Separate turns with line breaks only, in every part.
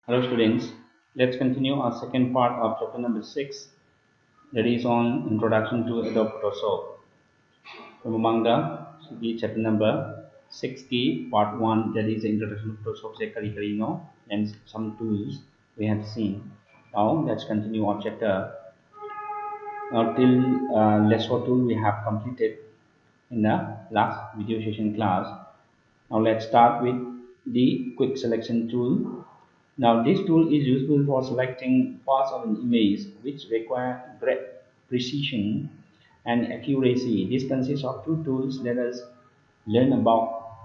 Hello students, let's continue our second part of chapter number 6, that is on Introduction to Adobe Photoshop. From among the chapter number 6 key part 1, that is the Introduction to Photoshop se kari kari no, and some tools we have seen. Now let's continue our chapter. Now till lasso tool we have completed in the last video session class. Now let's start with the quick selection tool. Now this tool is useful for selecting parts of an image which require great precision and accuracy. This consists of two tools. Learn about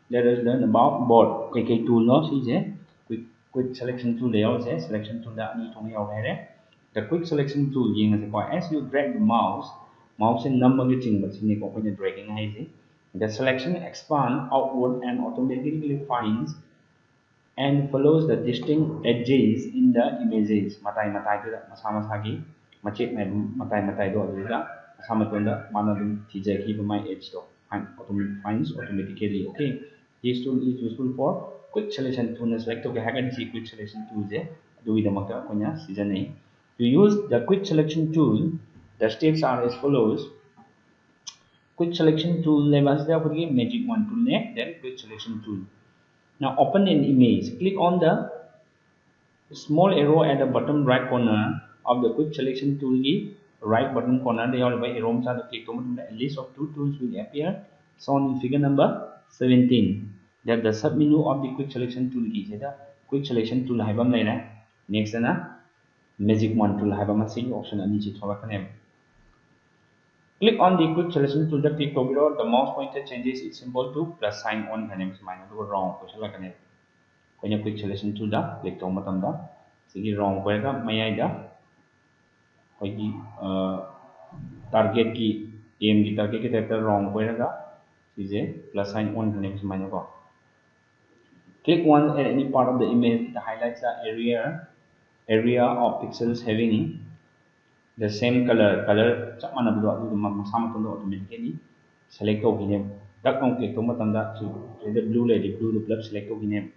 both. Cái tool nó sẽ quick selection tool để sẽ selection tool đã đi trong nhau này. The quick selection tool gì là gọi as you drag the mouse sẽ nằm ở cái trình bật này có cái dragging hay gì. The selection expand outward and automatically finds and follows the distinct edges in the images. Matai tu dah masa gi macet mai matai do tu dah sama tu dah mana tu tijai ki pemai edge tu finds automatically. Okay, this tool is useful for quick selection tool. Select to hagan si quick selection tool je dui dah maka punya season ni. To use the quick selection tool, the steps are as follows. Quick selection tool lepas dia pergi magic wand tool ni, then quick selection tool. Now open an image. Click on the small arrow at the bottom right corner of the quick selection tool key. Right bottom corner, they are by arrow. Click on the list of two tools will appear shown in figure number 17. That the submenu of the quick selection tool key. The quick selection tool hai bam lai. Next na magic wand tool hai bam sing option ani chi thola kan. Click on the quick selection tool. Click below the mouse pointer changes its symbol to plus sign on kan em semai na wrong ko sala kan em. Kanya quick selection tool da click tong matam da sigi wrong ko ka mayai da hogi target ki aim ki target ki teta wrong ko ka sije plus sign on kan em semai na ko. Click once at any part of the image. It highlights the area of pixels having the same color chak mana bu do sama tu automatically select ko gine dak on click to matam da the blue lady blue plus select ko gine.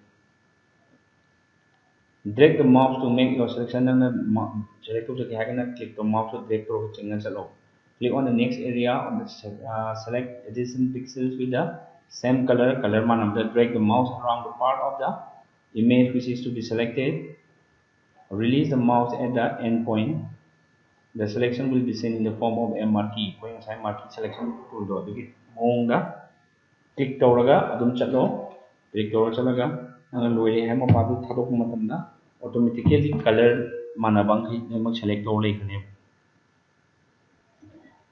Drag the mouse to make your selection and select to click the mouse to drag to change chalo. Click on the next area on the select adjacent pixels with the same color manam. Drag the mouse around the part of the image which is to be selected. Release the mouse at the end point. The selection will be seen in the form of a marquee. Ko yung marquee selection tool do dikit mong da click tawraga adum chatlo click tawra chalaga ang loire hai mo padu thadok matam da automatically color manabang hi mo select tawra lai kane.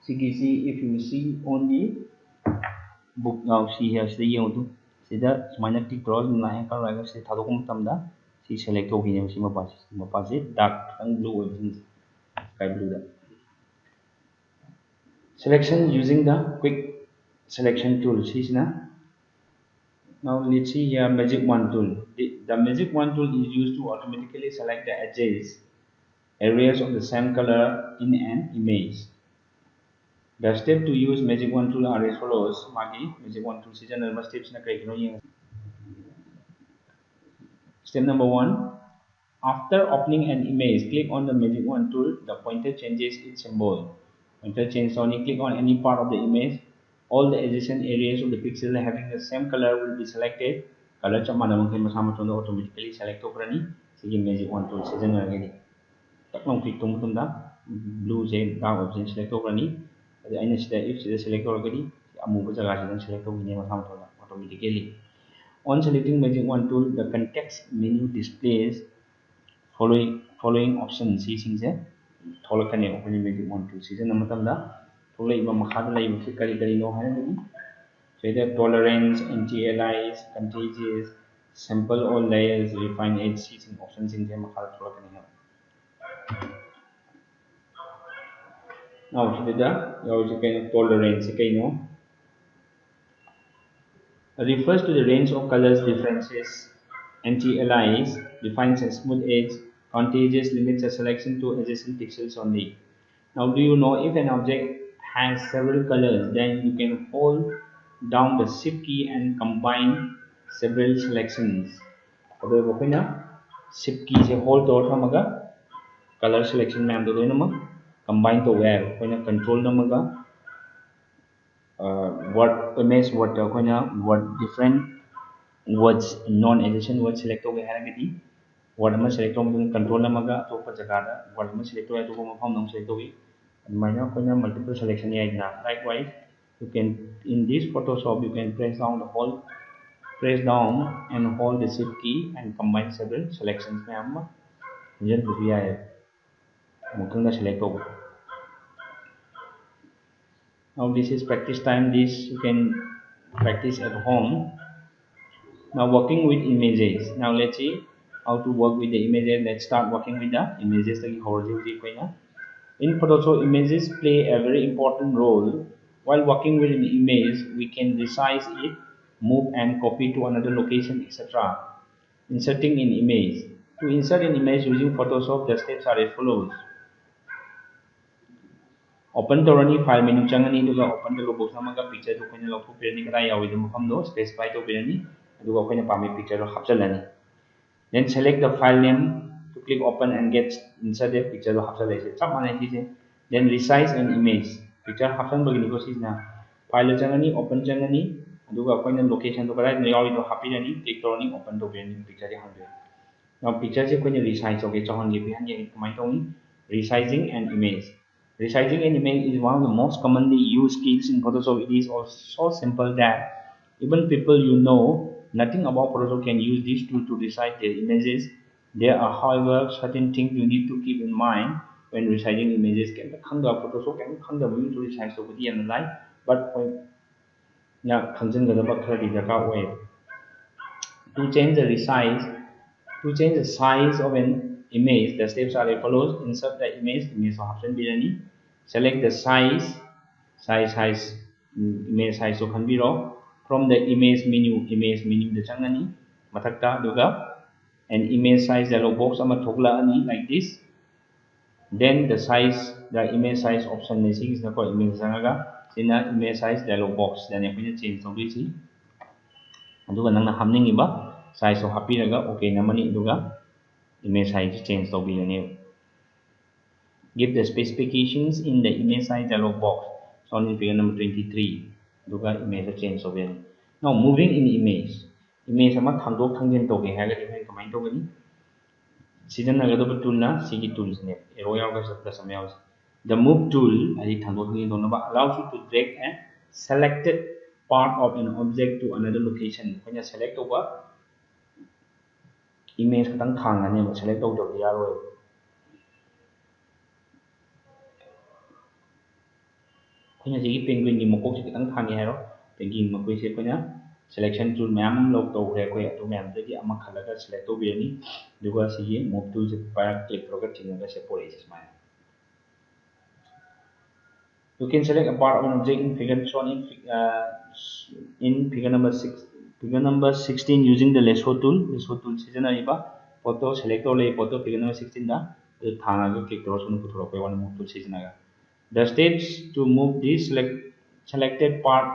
See if you see on the book now, see here see yung tu sida sumanya click tawra na hai ka raga se thadok matam da si select to gine si mapasi dark ang blue sky blue. Selection using the quick selection tool. Now let's see here magic wand tool. The magic wand tool is used to automatically select the edges areas of the same color in an image. The step to use magic wand tool are as follows. Magic wand tool steps na Step number 1. After opening an image, click on the magic wand tool. The pointer changes its symbol. Pointer change only click on any part of the image. All the adjacent areas of the pixel having the same color will be selected. Color chama na mungkin masama tu automatically select to prani. Sige magic wand tool season lagi. Tak long click tunggu tunda blue je dark option select to prani. Jadi aina if select to lagi amu berjaga season select to ini masama tu automatically. On selecting magic wand tool, the context menu displays following options. Tholakan yang open magic wand tool season nama tamda tholai ba makhada lai ba kari no hai ni so either tolerance, anti-alias, contagious, sample all layers, refine edge season options in them makhada tholakan yang now sida yaw je kaino tolerance kaino refers to the range of colors differences. Anti-alias defines a smooth edge. Contagious limits a selection to adjacent pixels only. Now, do you know if an object has several colors, then you can hold down the shift key and combine several selections. Shift key se hold to thamaga color selection ma'am do loina ma combine to where koina control namaga word image word koina word different words non adjacent words select to haragati word ama select to control namaga to pa jaga da word ama select to to mafam nam select to admaina koina multiple selection ya na likewise you can in this Photoshop you can press down and hold the shift key and combine several selections ma'am jen bu ya mukanga select over. Now this is practice time. This you can practice at home. Now working with images. Now let's see how to work with the images. Let's start working with the images. In Photoshop, images play a very important role. While working with an image, we can resize it, move and copy to another location, etc. Inserting an image. To insert an image using Photoshop, the steps are as follows. Open torani file menu changani duga open the logo samaga picture to koina log pirani kada yawi the mafam do specify to pirani duga koina pami picture ro hapchalani. Then select the file name to click open and get insert the picture ro hapchalai chap manai thi. Then resize an image picture hapchan bagini ko sisna file changani open changani duga koina location to kada yawi do hapirani click torani open to pirani picture ri hangre. Now picture se koina resize okay chahan ge pihan ge kamai toni resizing an image. Resizing an image is one of the most commonly used skills in Photoshop. It is also simple that even people you know nothing about Photoshop can use this tool to resize their images. There are, however, certain things you need to keep in mind when resizing images. Can Photoshop can to resize over the analyze, but to change the resize. To change the size of an image, the steps are as follows. Insert the image option birani. Select the size, image size so can be raw. From the image menu the changani. Matakta duga. And image size dialog box ama thokla ani like this. Then the image size option is the image sangaga. Sina image size dialog box. Then you can change to this. Aduga nang hamning iba size so happy raga okay namani duga. Image size change to be give the specifications in the image size dialog box shown in figure number 23 duga image change to be now moving in image ama thangdok thangjen to ge haga different kamai to gani season naga do tool na sigi tools ne arrow yaw ga sabda samay the move tool ari thangdok thangjen to ba allows you to drag a selected part of an object to another location when you select over image katang thangane ba select to yaro koina sigi penguin ni mokok se katang thangi hero penguin makoi se koina selection tool ma'am log to re koi to ma'am de gi ama khalaga select to birani duga sigi move tool se pa click roga tinga se pore is mine. You can select a part of an object in figure shown in figure number 16 using the lasso tool sijanariba photo select to le photo figure number 16 da thanga click to sun puthoro koi one move tool sijanaga. The steps to move this selected part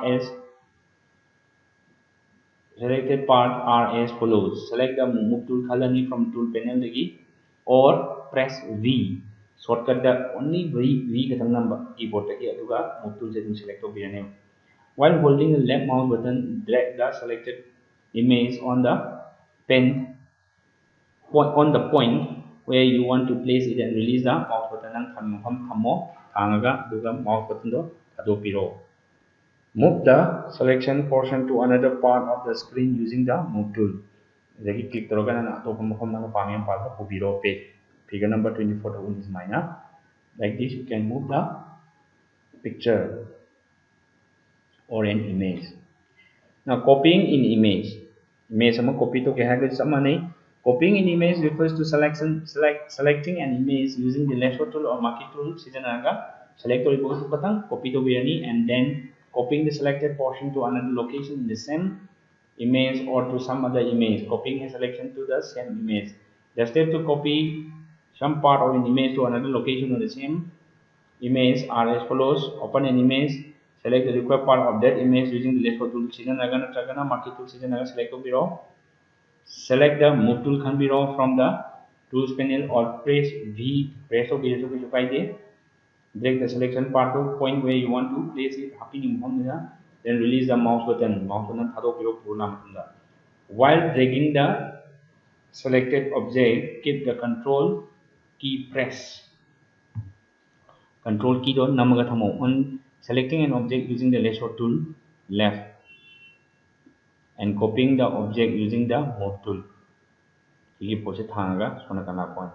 are as follows. Select the move tool khalani from tool panel lagi or press V. Shortcut the only V katang number keyboard lagi aduga move tool se select to birane. While holding the left mouse button, drag the selected image on the point where you want to place it and release the mouse button and mouse button do adopiro. Move the selection portion to another part of the screen using the move tool. Click figure number 24 is mine. Like this you can move the picture or an image. Now copying in image sama copy to copying in image refers to selecting an image using the lasso tool or marquee tool select copy to birani and then copying the selected portion to another location in the same image or to some other image, copying a selection to the same image. The step to copy some part of an image to another location of the same image are as follows. Open an image, select the required part of that image using the lasso tool marquee tool select to below. select the move tool khanbiro from the tools panel or press V, press of the drag the selection part to point where you want to place it, then release the mouse button. While dragging the selected object, keep the control key press. Control key on namaga thamo on selecting an object using the lasso tool left and copying the object using the move tool. Ini pose thanga sona kana point.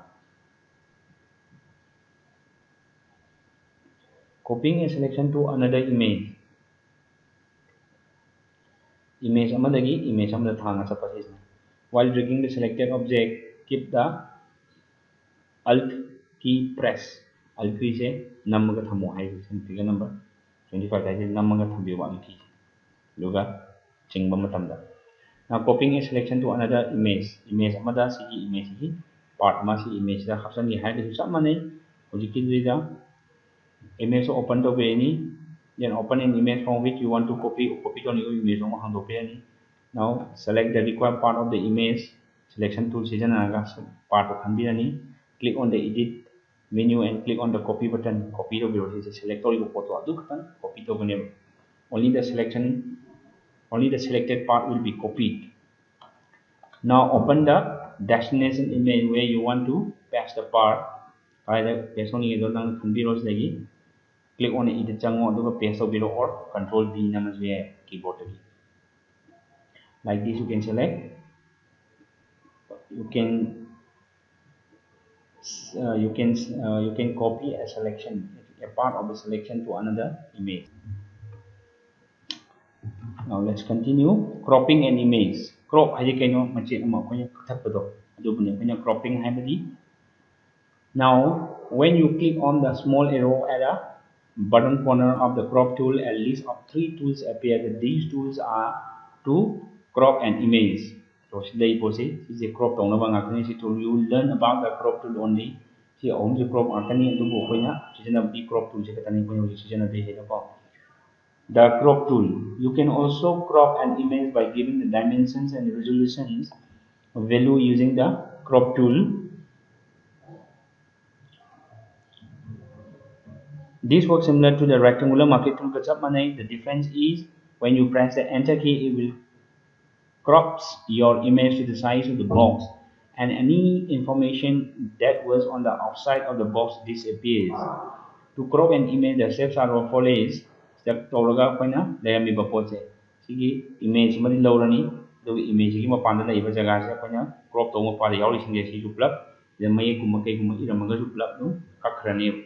Copying a selection to another image. Image amadagi image amada thanga sa pasisna. While dragging the selected object, keep the Alt key press. Alt key se namaga thamo hai figure number 25 hai namaga thambiwa alt key. Luga chingba matamda. Now copying a selection to another image. Image amada sigi image hi part ma si image da hapsan ni hai de sama nei. Hojiki da image open to be then open an image from which you want to copy on your image on hang do pe. Now select the required part of the image. Selection tool season part of khanbirani. Click on the edit menu and click on the copy button. Copy to be select all your photo adu khatan copy to bane. Only the selected part will be copied. Now open the destination image where you want to paste the part. Either paste on either khanbiros lagi. Click on edit chango aduga paste below or control V namaswe keyboard. Like this you can select. You can copy a selection, a part of the selection to another image. Now let's continue. Cropping an image. Crop hai kaino mache ama ko thapado adu bune ko cropping hai badi. Now when you click on the small arrow at the bottom corner of the crop tool, a list of 3 tools appear. These tools are to crop an image. So today is a crop tool. You will learn about the crop tool only. See, only crop artani and do crop tool. The crop tool. You can also crop an image by giving the dimensions and resolutions value using the crop tool. This works similar to the rectangular marquee tool. The difference is when you press the enter key, it will crops your image to the size of the box, and any information that was on the outside of the box disappears. To crop an image, the steps are as follows. Step toraga koina layami bapoche. Sigi image madi lawrani. Do image ki mapanda na iba jaga se koina crop to mo pare yauri singe si juplap. Then may kumakai kumai ramaga juplap no kakrani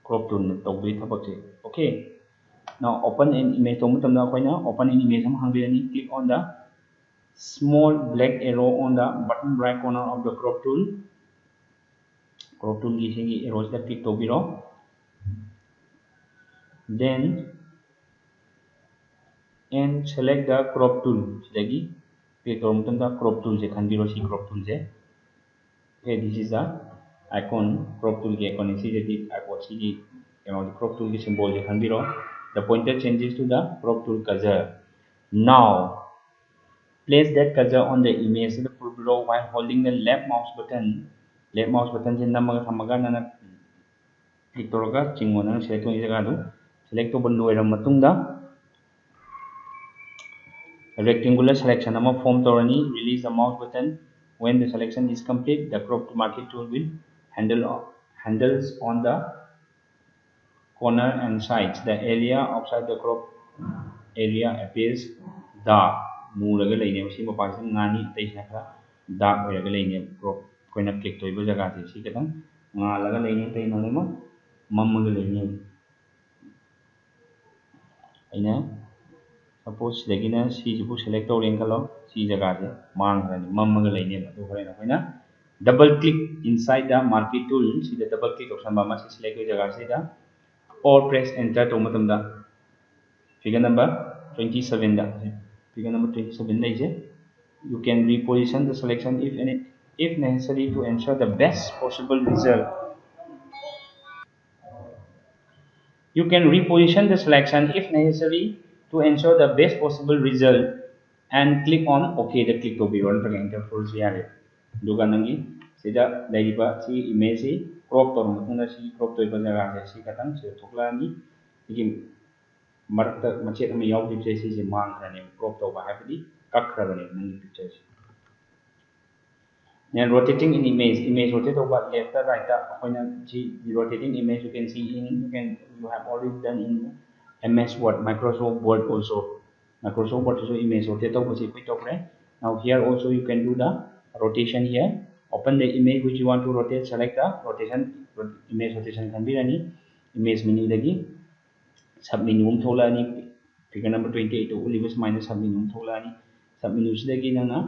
crop to tawbi thabache. Okay. Now open an image. Open an image. Click on the small black arrow on the bottom right corner of the crop tool. Crop tool ki arrows that click to then and select the crop tool. Click on the crop tool. Crop tool. Okay, this is the icon crop tool. Icon the crop tool symbol. The pointer changes to the crop tool cursor. Now place that cursor on the image below while holding the left mouse button. Left mouse button is namaga thamaga nana click toroga chingo nana select on jaga do select to bandu era matungda a rectangular selection ama form torani. Release the mouse button when the selection is complete. The crop marquee tool will handles on the corner and sides. The area outside the crop area appears dark. Muraga laine si mapasi ngani taisna kha dark oiraga laine crop koina click toiba jaga ti si katang ngalaga laine tai nalema mammaga laine aina suppose legina si jibu select toring kalo si jaga je mangrani mammaga laine adu horena koina double click inside the marquee tool. Si the double click option ba ma si select jaga se da or press enter to matamda figure number 27 da figure number 27 you can reposition the selection if necessary to ensure the best possible result. You can reposition the selection if necessary to ensure the best possible result. and click on OK the click to be run for enter full CRA. Duga nangi sida daiba si image si crop to matunda si crop to iba jaga si katang si thokla ni iki marakta machet ama yaw di si mang rani crop to ba habdi kakra bani nangi picture si. Then rotating in image rotate over left or right. When the rotating image you can see you have already done in MS Word, Microsoft Word also. Microsoft Word also image rotate over right. Now here also you can do the rotation here. Open the image which you want to rotate. Select the rotation image rotation can be any image meaning lagi. Submenu thola ni figure number 28 to leave minus submenu thola ni submenu lagi na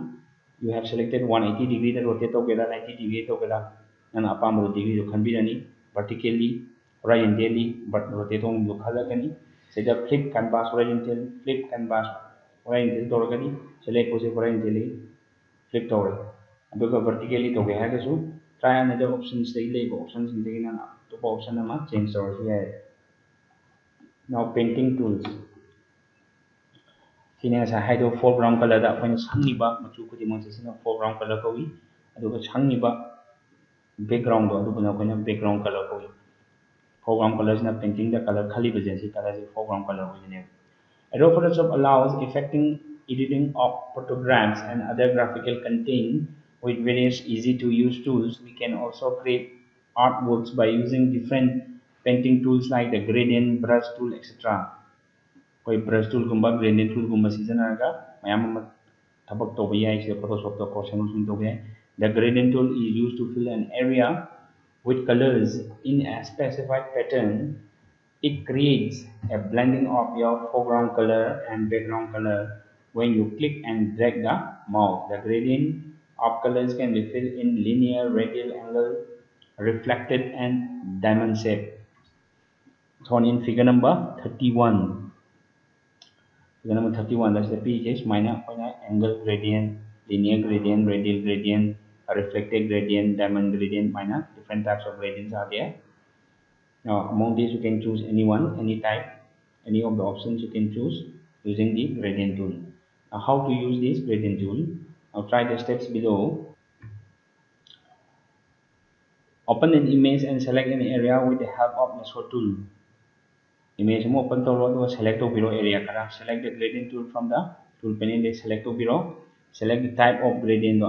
you have selected 180 degree that rotate together 90 degree together and apam degree to convene vertically horizontally but rotate on the color can say the flip canvas horizontal flip canvas horizontal torgani select pose horizontally flip toward and vertically to have so try another options they label options in the to option change over here. Now painting tools sini sa haido foreground color da when sangiba machu kudi mo sina foreground color ko wi aduga sangiba background do aduga ko na background color ko wi foreground color na painting the color khali baje si color si foreground color wi ne Adobe Photoshop allows effecting editing of photographs and other graphical content with various easy to use tools. We can also create artworks by using different painting tools like the gradient, brush tool, etc. कोई brush tool गुम्बा gradient tool गुम्बा सिजनरगा ma'am थबक तो भैया इसे Photoshop तो process तो भैया the gradient tool is used to fill an area with colors in a specified pattern. It creates a blending of your foreground color and background color when you click and drag the mouse. The gradient of colors can be filled in linear, radial, angle, reflected, and diamond shape. Shown in figure number 31. Figure number 31, that's the PHS minor angle gradient, linear gradient, radial gradient, reflected gradient, diamond gradient, minor. Different types of gradients are there. Now, among these, you can choose any one, any type, any of the options you can choose using the gradient tool. Now, how to use this gradient tool? Now, try the steps below. Open an image and select an area with the help of lasso tool. Image mo open to row select to below area. Select the gradient tool from the tool panel. Select to below. Select the type of gradient.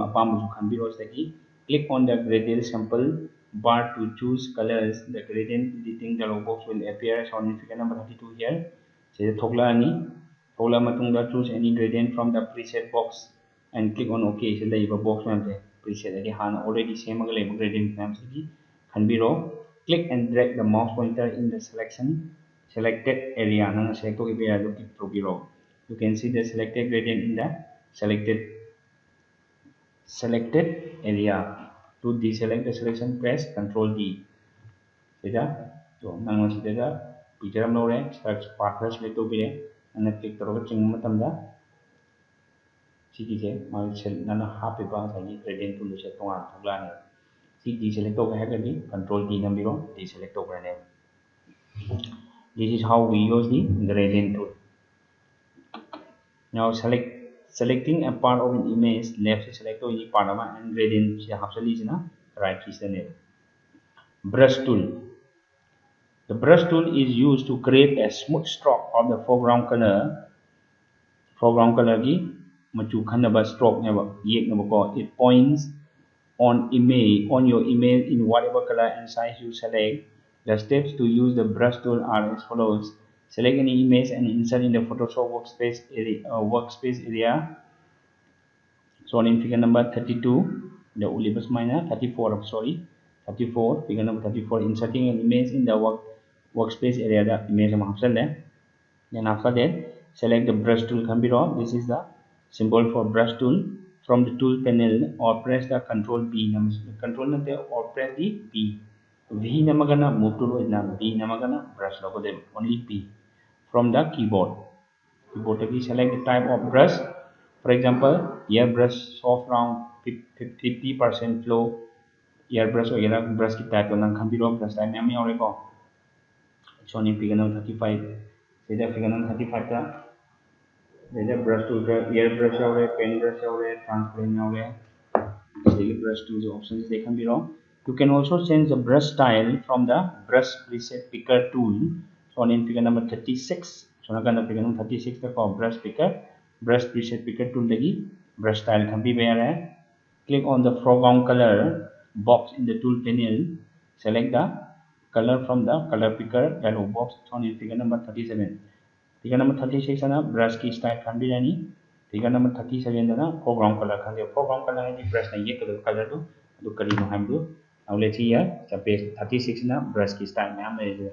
Click on the gradient sample bar to choose colors. The gradient editing dialog box will appear. Shown in figure number 32 here. Say thogla ani. Thogla matungda choose any gradient from the preset box and click on OK. Say the box preset. Already same gradient can be raw. Click and drag the mouse pointer in the selected area. You can see the selected gradient in the selected area. To deselect the selection, press Ctrl D. So nang picture am lore search part select to be and click to ching matamda sikije mal sel nana happy ba sai gradient tool se to an thogla ne si deselect to ha gani Ctrl D nambiro deselect to ne. This is how we use the gradient tool. Now selecting a part of an image, left select the part of and gradient right is the name. Brush tool. The brush tool is used to create a smooth stroke of the foreground color. Foreground color ki machu khanaba stroke never yek ko. It points on your image in whatever color and size you select. The steps to use the brush tool are as follows. Select any image and insert in the Photoshop workspace area. Shown in figure number 32, the Olivus minor 34. Sorry, 34. Figure number 34. Inserting an image in the workspace area. The image then after that, select the brush tool. This is the symbol for brush tool. From the tool panel, or press the Ctrl B. Control or press the B. V namagana move to B namagana brush only P. From the keyboard. Select the type of brush. For example, airbrush soft round 50% flow. Airbrush वगैरह brush की type को brush type में हमें और एक shown in figure number 35. See the figure number 35 का Then brush tool, air brush pen brush transparent brush tools options they can be wrong. You can also change the brush style from the brush preset picker tool. So in figure number 36, so na figure number 36 for brush picker, brush preset picker tool lagi brush style can be where click on the foreground color box in the tool panel, select the color from the color picker yellow box shown in figure number 37. Figure number 36 na brush key style can be any. Figure number 37 na foreground color can be foreground color ni brush na ye color tu adu kari no ham du. Now let's see here. Page 36 na brush key style na me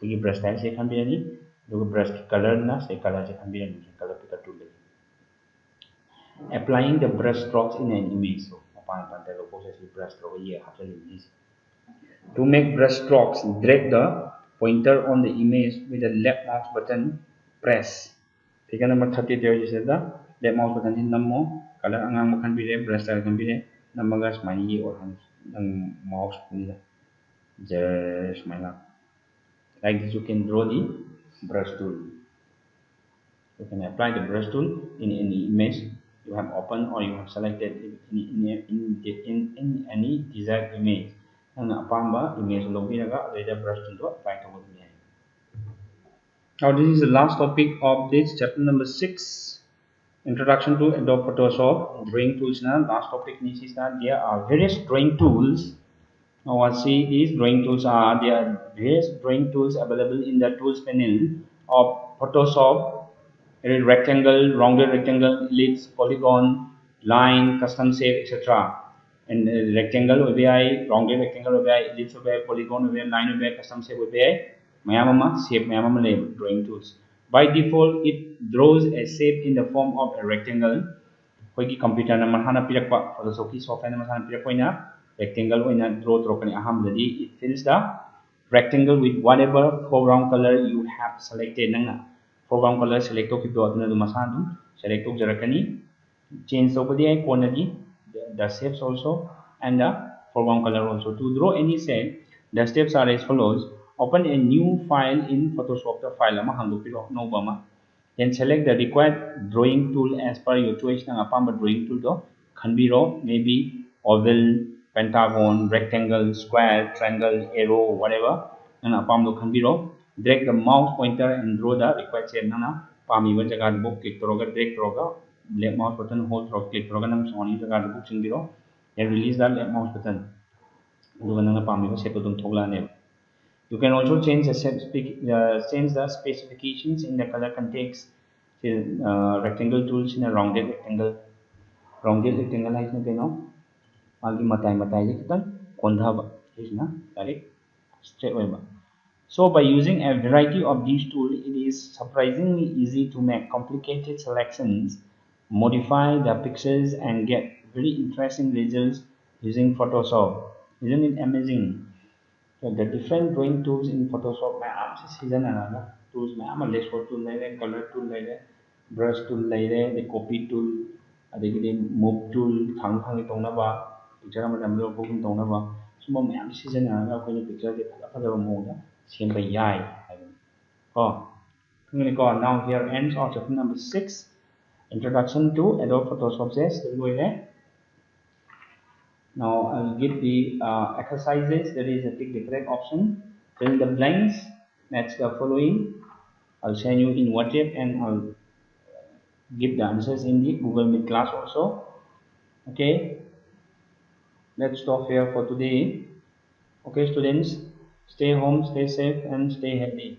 figure brush style se can be any. Do brush color na se color se can be any color picker tool. Applying the brush strokes in an image. So upon the process brush stroke here after image. To make brush strokes, drag the pointer on the image with the left mouse button press. Figure number 30 there is the left mouse button in number color ang can be brush style can be number gas mani or mouse just my like this you can draw the brush tool. You can apply the brush tool in any image you have opened or you have selected in any desired image. And apamba image logiraga the brush tool apply to the image. Now this is the last topic of this chapter number 6. Introduction to Adobe Photoshop. Drawing tools na last topic is that there are various drawing tools. Now let's see these drawing tools are there are various drawing tools available in the tools panel of Photoshop. There is rectangle, rounded rectangle, ellipse, polygon, line, custom shape, etc. And rectangle will be rounded rectangle will be ellipse will be polygon will be line will be custom shape will be mayamama shape mayamama label drawing tools. By default, it draws a shape in the form of a rectangle. Hoigi computer na mahana pirakpa Photoshop ki software na mahana pirakpoina rectangle oina draw trokani ahamdadi it fills the rectangle with whatever foreground color you have selected nanga foreground color select to kido aduna du masadu select to jarakani change to badi ai konadi the shapes also and the foreground color also. To draw any shape the steps are as follows. Open a new file in Photoshop the file ama handupiro no bama. Then select the required drawing tool as per your choice ng apamba drawing tool do kanbiro maybe oval, pentagon, rectangle, square, triangle, arrow, whatever ng apam do kanbiro. Drag the mouse pointer and draw the required shape na pami ba jaga book click toroga drag toroga left mouse button hold toroga click toroga nang soni jaga book singbiro and release the left mouse button do nang pami ba shape dum thogla ne. You can also change the specifications in the color context. Rectangle tools in a rounded rectangle. Rounded rectangle is na magi matai kitan kondhaba is na direct straight way ba. So by using a variety of these tools, it is surprisingly easy to make complicated selections, modify the pixels, and get very interesting results using Photoshop. Isn't it amazing? So the different drawing tools in Photoshop ma'am se season na tools ma'am lasso tool color tool brush tool the copy tool adagidi move tool thang tongna ba picture ama damlo booking tongna ba suma ma'am season na ko ni picture de phala mo da semba yai ko now here ends of chapter number 6 introduction to Adobe Photoshop says now I'll give the exercises. There is a tick the correct option. Fill the blanks. Match the following. I'll send you in WhatsApp and I'll give the answers in the Google Meet class also. Okay. Let's stop here for today. Okay, students. Stay home, stay safe, and stay healthy.